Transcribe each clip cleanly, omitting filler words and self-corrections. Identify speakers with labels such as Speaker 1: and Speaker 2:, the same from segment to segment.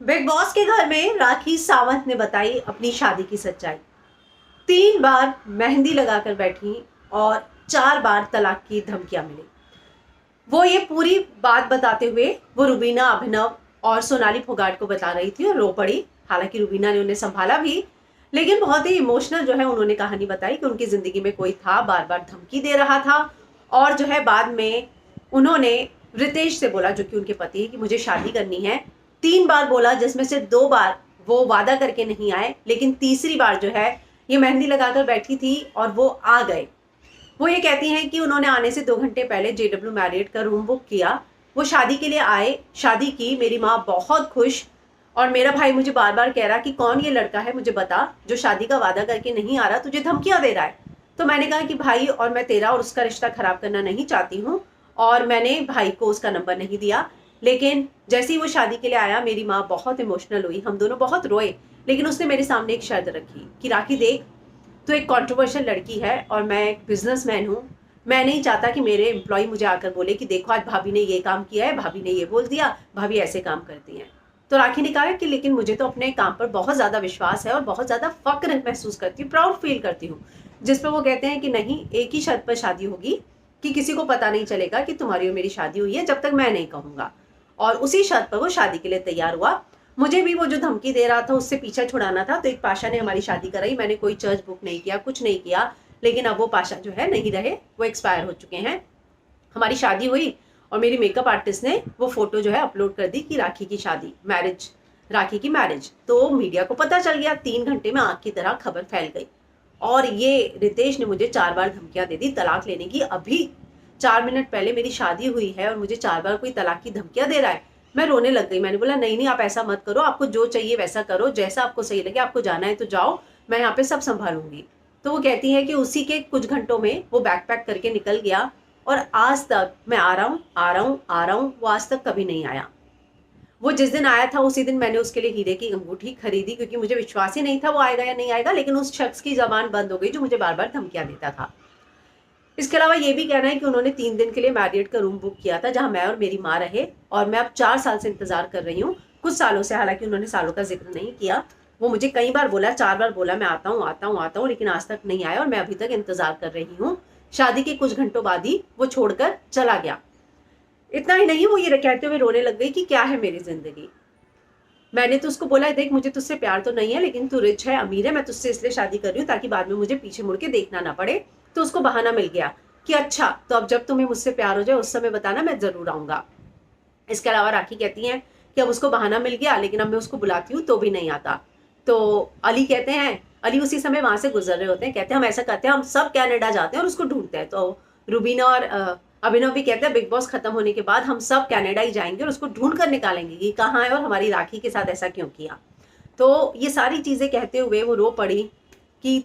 Speaker 1: Big boss के घर में राखी सावंत ने बताई अपनी शादी की सच्चाई। 3 बार मेहंदी लगाकर बैठी और 4 बार तलाक की धमकियां मिली। वो ये पूरी बात बताते हुए वो रुबीना, अभिनव और सोनाली फोगाट को बता रही थी और रो पड़ी। हालांकि रुबीना ने उन्हें संभाला भी, लेकिन बहुत ही इमोशनल जो है उन्होंने कहानी बताई कि उनकी जिंदगी में कोई था, बार बार धमकी दे रहा था। और जो है बाद में उन्होंने रितेश से बोला, जो कि उनके पति है, कि मुझे शादी करनी है। 3 बार बोला, जिसमें से 2 बार वो वादा करके नहीं आए, लेकिन तीसरी बार जो है ये मेहंदी लगाकर बैठी थी और वो आ गए। वो ये कहती हैं कि उन्होंने आने से 2 घंटे पहले JW मैरियट का रूम बुक किया। वो शादी के लिए आए, शादी की, मेरी माँ बहुत खुश। और मेरा भाई मुझे बार बार कह रहा कि कौन ये लड़का है, मुझे बता, जो शादी का वादा करके नहीं आ रहा, तुझे धमकियां दे रहा है। तो मैंने कहा कि भाई, और मैं तेरा और उसका रिश्ता खराब करना नहीं चाहती हूँ, और मैंने भाई को उसका नंबर नहीं दिया। लेकिन जैसे ही वो शादी के लिए आया, मेरी माँ बहुत इमोशनल हुई, हम दोनों बहुत रोए। लेकिन उसने मेरे सामने एक शर्त रखी कि राखी देख, तो एक कंट्रोवर्शियल लड़की है और मैं एक बिजनेसमैन हूँ। मैं नहीं चाहता कि मेरे एम्प्लॉय मुझे आकर बोले कि देखो आज भाभी ने ये काम किया है, भाभी ने ये बोल दिया, भाभी ऐसे काम करती हैं। तो राखी ने कहा कि लेकिन मुझे तो अपने काम पर बहुत ज़्यादा विश्वास है और बहुत ज़्यादा फक्र महसूस करती हूँ, प्राउड फील करती हूँ। जिस पर वो कहते हैं कि नहीं, एक ही शर्त पर शादी होगी कि किसी को पता नहीं चलेगा कि तुम्हारी और मेरी शादी हुई है जब तक मैं नहीं कहूँगा। और उसी शर्त पर वो शादी के लिए तैयार हुआ। मुझे भी वो जो धमकी दे रहा था उससे पीछा छुड़ाना था, तो एक पाशा ने हमारी शादी कराई। मैंने कोई चर्च बुक नहीं किया, कुछ नहीं किया। लेकिन अब वो पाशा जो है नहीं रहे, वो एक्सपायर हो चुके हैं। हमारी शादी हुई और मेरी मेकअप आर्टिस्ट ने वो फोटो जो है अपलोड कर दी कि राखी की शादी, मैरिज, राखी की मैरिज। तो मीडिया को पता चल गया, 3 घंटे में आग की तरह खबर फैल गई। और ये रितेश ने मुझे 4 बार धमकियां दे दी तलाक लेने की। अभी 4 मिनट पहले मेरी शादी हुई है और मुझे 4 बार कोई तलाक की धमकियां दे रहा है। मैं रोने लग गई। मैंने बोला नहीं नहीं, आप ऐसा मत करो, आपको जो चाहिए वैसा करो, जैसा आपको सही लगे, आपको जाना है तो जाओ, मैं यहाँ पे सब संभालूंगी। तो वो कहती है कि उसी के कुछ घंटों में वो बैग पैक करके निकल गया। और आज तक मैं आ रहा हूँ, आ रहा हूँ, आ रहा हूँ, वो आज तक कभी नहीं आया। वो जिस दिन आया था उसी दिन मैंने उसके लिए हीरे की अंगूठी खरीदी, क्योंकि मुझे विश्वास ही नहीं था वो आएगा या नहीं आएगा। लेकिन उस शख्स की जबान बंद हो गई जो मुझे बार बार धमकियां देता था। इसके अलावा ये भी कहना है कि उन्होंने 3 दिन के लिए मैरियट का रूम बुक किया था, जहां मैं और मेरी माँ रहे। और मैं अब 4 साल से इंतजार कर रही हूँ, कुछ सालों से। हालांकि उन्होंने सालों का जिक्र नहीं किया। वो मुझे कई बार बोला, 4 बार बोला मैं आता हूँ, आता हूँ, आता हूँ, लेकिन आज तक नहीं आया और मैं अभी तक इंतजार कर रही हूँ। शादी के कुछ घंटों बाद ही वो छोड़कर चला गया। इतना ही नहीं, वो ये कहते हुए रोने लग गई कि क्या है मेरी जिंदगी। मैंने तो उसको बोला, देख मुझे तुझसे प्यार तो नहीं है, लेकिन तू रिच है, अमीर है, मैं तुझसे इसलिए शादी कर रही हूँ ताकि बाद में मुझे पीछे मुड़ के देखना ना पड़े। तो उसको बहाना मिल गया कि अच्छा, तो अब जब तुम्हें मुझसे प्यार हो जाए उस समय बताना, मैं जरूर आऊंगा। इसके अलावा राखी कहती हैं कि अब उसको बहाना मिल गया, लेकिन अब मैं उसको बुलाती हूँ तो भी नहीं आता। तो अली कहते हैं, अली उसी समय वहां से गुजर रहे होते हैं, कहते हैं हम ऐसा करते हैं, हम सब कनाडा जाते हैं और उसको ढूंढते हैं। तो रुबीना और अभिनव भी कहते हैं बिग बॉस खत्म होने के बाद हम सब कनाडा ही जाएंगे और उसको ढूंढ कर निकालेंगे कि कहाँ है और हमारी राखी के साथ ऐसा क्यों किया। तो ये सारी चीजें कहते हुए वो रो पड़ी कि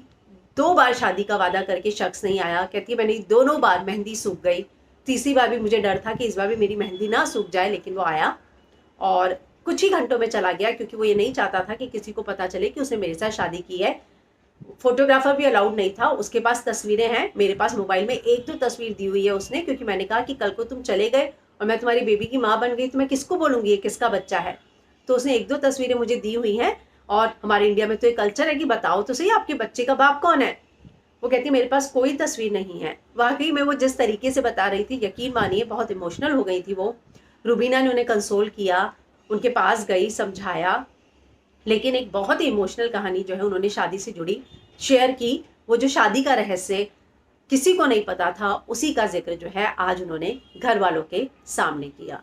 Speaker 1: 2 बार शादी का वादा करके शख्स नहीं आया। कहती है मैंने दोनों बार मेहंदी सूख गई, तीसरी बार भी मुझे डर था कि इस बार भी मेरी मेहंदी ना सूख जाए, लेकिन वो आया और कुछ ही घंटों में चला गया, क्योंकि वो ये नहीं चाहता था कि किसी को पता चले कि उसने मेरे साथ शादी की है। फोटोग्राफर भी अलाउड नहीं था। उसके पास तस्वीरें हैं, मेरे पास मोबाइल में 1-2 तस्वीर दी हुई है उसने, क्योंकि मैंने कहा कि कल को तुम चले गए और मैं तुम्हारी बेबी की माँ बन गई तो मैं किसको बोलूंगी ये किसका बच्चा है। तो उसने 1-2 तस्वीरें मुझे दी हुई हैं। और हमारे इंडिया में तो एक कल्चर है कि बताओ तो सही आपके बच्चे का बाप कौन है। वो कहती मेरे पास कोई तस्वीर नहीं है। वाकई में वो जिस तरीके से बता रही थी, यकीन मानिए बहुत इमोशनल हो गई थी वो। रुबीना ने उन्हें कंसोल किया, उनके पास गई, समझाया। लेकिन एक बहुत ही इमोशनल कहानी जो है उन्होंने शादी से जुड़ी शेयर की। वो जो शादी का रहस्य किसी को नहीं पता था, उसी का जिक्र जो है आज उन्होंने घर वालों के सामने किया।